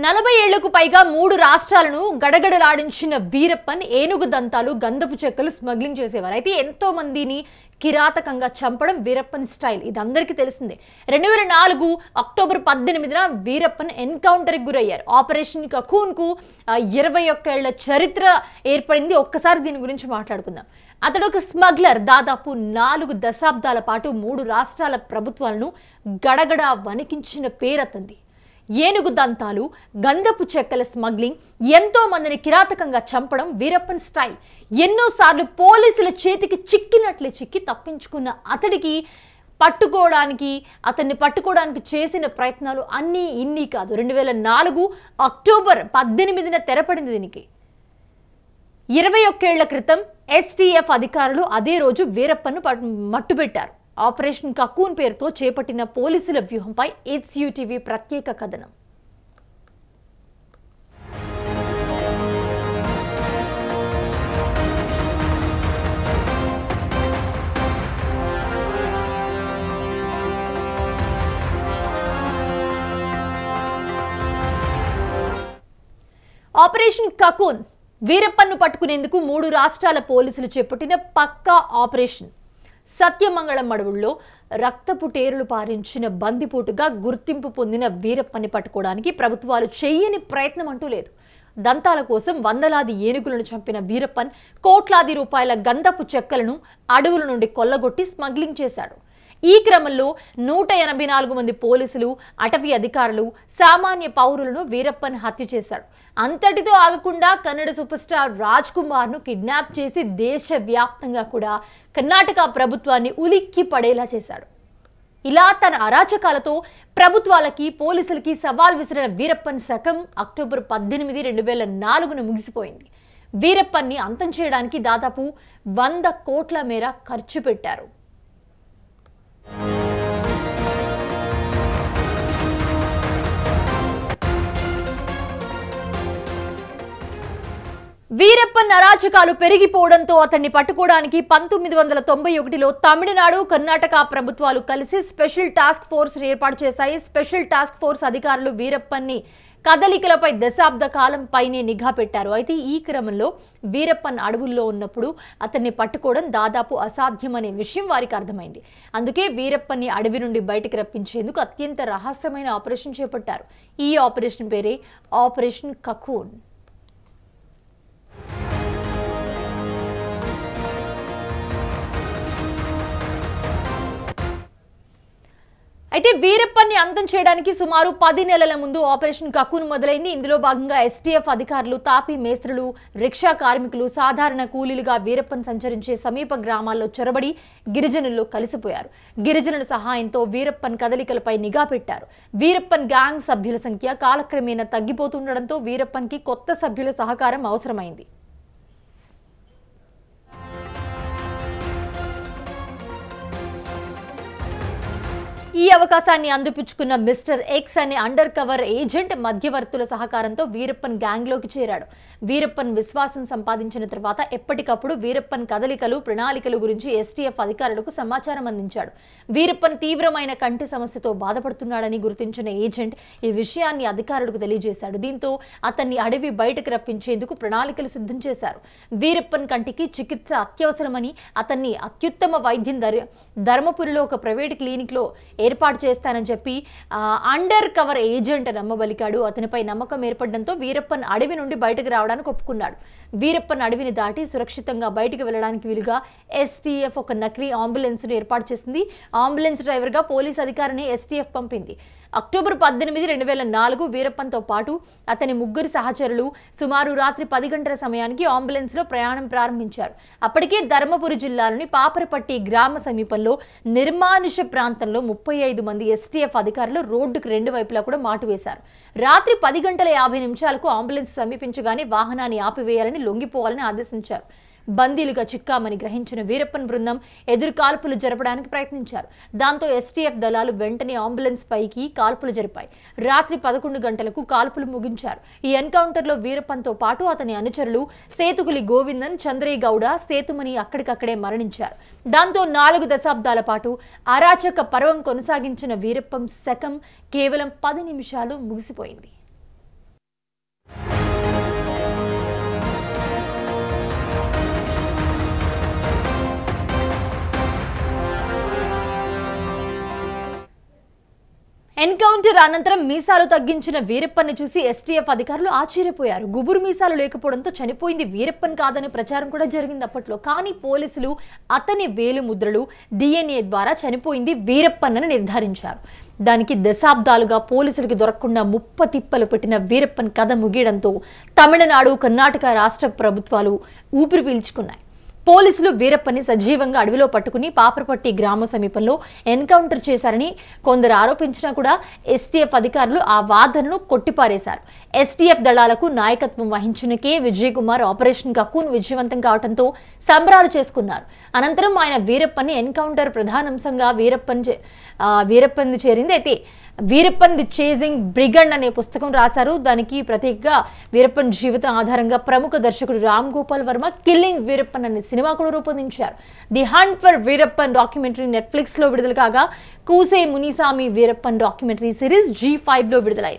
40 ఏళ్లకు పైగా 3 రాష్ట్రాలను గడగడలాడించిన వీరప్పన్ ఏనుగు దంతాలు గంధపు చెక్కలు స్మగ్లింగ్ చేసేవారు. అయితే ఎంతో మందిని కిరాతకంగా చంపడం వీరప్పన్ స్టైల్. ఇది అందరికీ తెలిసిందే. 2004 అక్టోబర్ 18న వీరప్పన్ ఎన్కౌంటర్కి గురయ్యారు. ఆపరేషన్ కకూన్ కు 21 ఏళ్ల చరిత్ర ఏర్పడింది. ఒక్కసారి దీని గురించి మాట్లాడుకుందాం. అతడు ఒక స్మగ్లర్. దాదాపు 4 దశాబ్దాల పాటు 3 రాష్ట్రాల ప్రభుత్వాలను గడగడ వణికించిన పేరతంది. ఏనుగు దంతాలు గంధపు చెక్కల స్మగ్లింగ్, ఎంతో మందిని కిరాతకంగా చంపడం వీరప్పన్ స్టైల్. ఎన్నోసార్లు పోలీసుల చేతికి చిక్కినట్లే చిక్కి తప్పించుకున్న అతన్ని పట్టుకోవడానికి చేసిన ప్రయత్నాలు అన్నీ ఇన్ని కాదు. 2004 అక్టోబర్ 18న తెరపడింది దీనికి. 21 ఏళ్ల క్రితం STF అధికారులు అదే రోజు వీరప్పన్ను మట్టుబెట్టారు. ఆపరేషన్ కకూన్ పేరుతో చేపట్టిన పోలీసుల వ్యూహంపై HUTV ప్రత్యేక కథనం. ఆపరేషన్ కకూన్ వీరప్పన్ను పట్టుకునేందుకు 3 రాష్ట్రాల పోలీసులు చేపట్టిన పక్కా ఆపరేషన్. సత్యమంగళం అడవుల్లో రక్తపు టేరులు పారించిన బందిపోటుగా గుర్తింపు పొందిన వీరప్పన్ని పట్టుకోవడానికి ప్రభుత్వాలు చేయని ప్రయత్నం అంటూ లేదు. దంతాల కోసం వందలాది ఏనుగులను చంపిన వీరప్పన్ కోట్లాది రూపాయల గంధపు చెక్కలను అడవుల నుండి కొల్లగొట్టి స్మగ్లింగ్ చేశాడు. ఈ క్రమంలో 184 మంది పోలీసులు, అటవీ అధికారులు, సామాన్య పౌరులను వీరప్పన్ హత్య చేశాడు. అంతటితో ఆగకుండా కన్నడ సూపర్ స్టార్ రాజ్ కుమార్ ను కిడ్నాప్ చేసి దేశవ్యాప్తంగా కూడా కర్ణాటక ప్రభుత్వాన్ని ఉలిక్కి పడేలా చేశాడు. ఇలా తన అరాచకాలతో ప్రభుత్వాలకి, పోలీసులకి సవాల్ విసిరిన వీరప్పన్ శకం అక్టోబర్ 18, 2004న ముగిసిపోయింది. వీరప్పన్ని అంతం చేయడానికి దాదాపు 100 కోట్ల మేర ఖర్చు పెట్టారు. వీరప్పన్ అరాచకాలు పెరిగిపోవడంతో అతన్ని పట్టుకోవడానికి 1991లో తమిళనాడు, కర్ణాటక ప్రభుత్వాలు కలిసి స్పెషల్ టాస్క్ ఫోర్స్ ఏర్పాటు చేశాయి. స్పెషల్ టాస్క్ ఫోర్స్ అధికారులు వీరప్పన్ని కదలికలపై దశాబ్ద కాలం పైనే నిఘా పెట్టారు. అయితే ఈ క్రమంలో వీరప్పన్ అడవుల్లో ఉన్నప్పుడు అతన్ని పట్టుకోవడం దాదాపు అసాధ్యమనే విషయం వారికి అర్థమైంది. అందుకే వీరప్పన్ని అడవి నుండి బయటకు రప్పించేందుకు అత్యంత రహస్యమైన ఆపరేషన్ చేపట్టారు. ఈ ఆపరేషన్ పేరే ఆపరేషన్ కకూన్. అయితే వీరప్పన్ని అంతం చేయడానికి సుమారు 10 నెలల ముందు ఆపరేషన్ కకూన్ మొదలైంది. ఇందులో భాగంగా STF అధికారులు, తాపీ మేస్త్రులు, రిక్షా కార్మికులు, సాధారణ కూలీలుగా వీరప్పన్ సంచరించే సమీప గ్రామాల్లో చొరబడి గిరిజనుల్లో కలిసిపోయారు. గిరిజనుల సహాయంతో వీరప్పన్ కదలికలపై నిఘా పెట్టారు. వీరప్పన్ గ్యాంగ్ సభ్యుల సంఖ్య కాలక్రమేణా తగ్గిపోతుండడంతో వీరప్పన్కి కొత్త సభ్యుల సహకారం అవసరమైంది. ఈ అవకాశాన్ని అందిపుచ్చుకున్న మిస్టర్ ఎక్స్ అనే అండర్ కవర్ ఏజెంట్ మధ్యవర్తుల సహకారంతో వీరప్పన్ గ్యాంగ్లోకి చేరాడు. వీరప్పన్ విశ్వాసం సంపాదించిన తర్వాత ఎప్పటికప్పుడు వీరప్పన్ కదలికలు, ప్రణాళికల గురించి STF అధికారులకు సమాచారం అందించాడు. వీరప్పన్ తీవ్రమైన కంటి సమస్యతో బాధపడుతున్నాడని గుర్తించిన ఏజెంట్ ఈ విషయాన్ని అధికారులకు తెలియజేశాడు. దీంతో అతన్ని అడవి బయటకు రప్పించేందుకు ప్రణాళికలు సిద్ధం చేశారు. వీరప్పన్ కంటికి చికిత్స అత్యవసరమని, అతన్ని అత్యుత్తమ వైద్యం ధర్మపురిలో ఒక ప్రైవేట్ క్లినిక్లో ఏర్పాటు చేస్తానని చెప్పి అండర్ కవర్ ఏజెంట్ నమ్మబలికాడు. అతనిపై నమ్మకం ఏర్పడడంతో వీరప్పన్ అడవి నుండి బయటకు రావడానికి ఒప్పుకున్నాడు. వీరప్పన్ అడవిని దాటి సురక్షితంగా బయటకు వెళ్లడానికి వీలుగా STF ఒక నకిలీ అంబులెన్స్ ను ఏర్పాటు చేసింది. అంబులెన్స్ డ్రైవర్ గా పోలీస్ అధికారిని STF పంపింది. అక్టోబర్ 18, 2004 వీరప్పన్తో పాటు అతని 3 సహచరులు సుమారు రాత్రి 10 గంటల సమయానికి అంబులెన్స్ లో ప్రయాణం ప్రారంభించారు. అప్పటికే ధర్మపురి జిల్లాలోని పాపరపట్టి గ్రామ సమీపంలో నిర్మానుష ప్రాంతంలో 35 మంది STF అధికారులు రోడ్డుకు 2 వైపులా కూడా మాటు వేశారు. రాత్రి 10:50 అంబులెన్స్ సమీపించగానే వాహనాన్ని ఆపివేయాలని, లొంగిపోవాలని ఆదేశించారు. బందీలుగా చిక్కామని గ్రహించిన వీరప్పన్ బృందం ఎదురు కాల్పులు జరపడానికి ప్రయత్నించారు. దాంతో STF దళాలు వెంటనే అంబులెన్స్ పైకి కాల్పులు జరిపాయి. రాత్రి 11 గంటలకు కాల్పులు ముగించారు. ఈ ఎన్కౌంటర్లో వీరప్పన్తో పాటు అతని అనుచరులు సేతుకులి గోవిందన్, చంద్రయ్య గౌడ, సేతుమణి అక్కడికక్కడే మరణించారు. దాంతో 4 దశాబ్దాల పాటు అరాచక పర్వం కొనసాగించిన వీరప్పన్ శకం కేవలం 10 నిమిషాలు ముగిసిపోయింది. ఎన్కౌంటర్ అనంతరం మీసాలు తగ్గించిన వీరప్పన్ని చూసి ఎస్టీఎఫ్ అధికారులు ఆశ్చర్యపోయారు. గుబురు మీసాలు లేకపోవడంతో చనిపోయింది వీరప్పన్ కాదనే ప్రచారం కూడా జరిగింది అప్పట్లో. కానీ పోలీసులు అతని వేలు ముద్రలు DNA ద్వారా చనిపోయింది వీరప్పన్ అని నిర్ధారించారు. దానికి దశాబ్దాలుగా పోలీసులకి దొరకకుండా ముప్పతిప్పలు పెట్టిన వీరప్పన్ కథ ముగియడంతో తమిళనాడు, కర్ణాటక రాష్ట్ర ప్రభుత్వాలు ఊపిరి పీల్చుకున్నాయి. పోలీసులు వీరప్పని సజీవంగా అడవిలో పట్టుకుని పాపరపట్టి గ్రామ సమీపంలో ఎన్కౌంటర్ చేశారని కొందరు ఆరోపించినా కూడా ఎస్టీఎఫ్ అధికారులు ఆ వాదనను కొట్టిపారేశారు. ఎస్టీఎఫ్ దళాలకు నాయకత్వం వహించిన కె. విజయ్ కుమార్ ఆపరేషన్ కక్కూన్ విజయవంతం కావడంతో సంబరాలు చేసుకున్నారు. అనంతరం ఆయన వీరప్పని ఎన్కౌంటర్ ప్రధానాంశంగా వీరప్పన్ చేరింది. అయితే వీరప్పన్ ది చేజింగ్ బ్రిగండ్ అనే పుస్తకం రాశారు. దానికి ప్రత్యేకంగా వీరప్పన్ జీవితం ఆధారంగా ప్రముఖ దర్శకుడు రామ్ గోపాల్ వర్మ కిల్లింగ్ వీరప్పన్ అనే సినిమా కూడా రూపొందించారు. The hunt for Veerappan documentary Netflix లో విడుదల కాగా, కూసే మునిసామి వీరప్పన్ డాక్యుమెంటరీ సిరీస్ G5 లో విడుదలైంది.